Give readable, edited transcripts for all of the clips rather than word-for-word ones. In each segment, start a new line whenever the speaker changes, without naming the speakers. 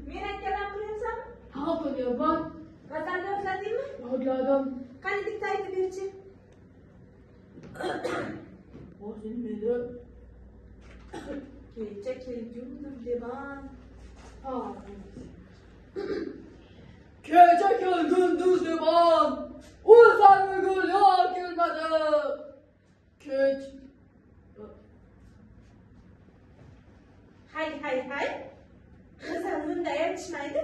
Men aytganlarni qilyapsanmi?
Ha, qilyapman.
Vatanni yodladingmi?
Yodladim.
Qani bitta aytib berchi.
O'zing meni.
Kecha kelgumdir deman.
Ha. Kecha kelgundur deman. O'zan bugun yo'q kelmadi. Kech.
Hay. Qizim bunday aytishmaydi.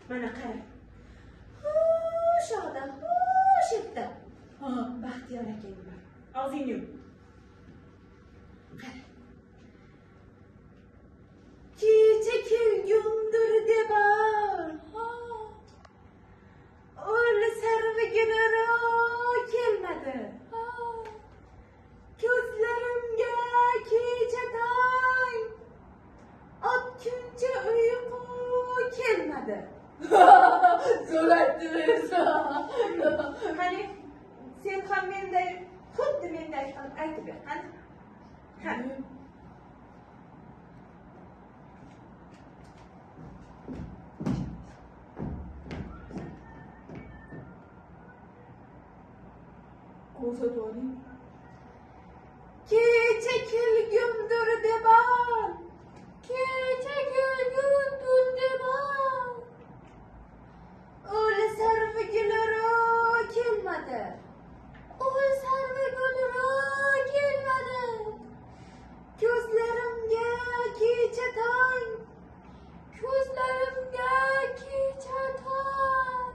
Mana qara. Shoda, yerda.
Ha.
Baxtiyor akang bor. Og'zingni yum. Qara. Kecha kelgumdir deman. O'li sarvigilaro kelmadi. Ko'zlarimga kecha tong otguncha uyqu kelmadi.
So'ratdingiz.
Qani sen ham menday xuddi menday qilib aytib ber. Qani.
Ko'rsatvoring.
Kecha kelgumdir deman.
Kecha kelgundur deman.
O'li sarvigilaro kelmadi.
O'li sarvigilaro kelmadi.
Ko'zlarimga kecha tong
Ko'zlarimga kecha tong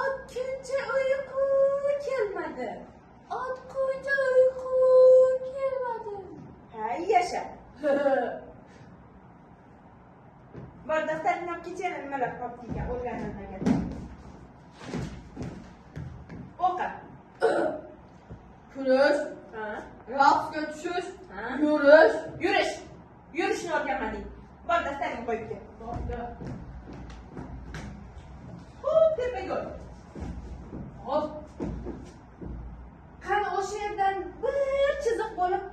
otguncha uyqu kelmadi.
otguncha uyqu kelmadi.
Hay yasha. Bor daftaringni olib kechana nimalar qolib ketgan o'rganilmagan. O'qi.
Kurash,
Ha?
raqsga tushish,
Ha?
yurish.
Yurishni o'rganmading. Bor daftaringni qo'yib kel. Xo'p, tepaga ol.
Hop.
Qani o'sha yerdan bir chiziq bo'lib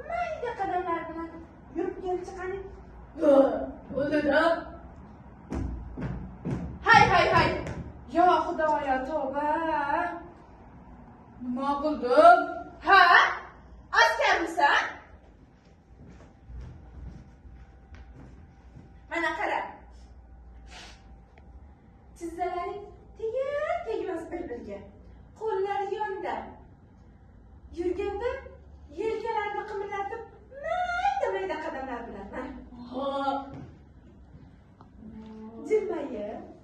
mayda qadamlar bilan yurib kelchi qani.
O'zida.
Hay. Yo xudoyo tavba.
Nima qildim?
Ha? Askarmisan? Mana qara. Tizzalaring tegmas bir-biriga. Qo'llari yonda. Yurganda yelkalarini qimirlatib mayda qadamlar bilan.
Ha.
Jilmayib.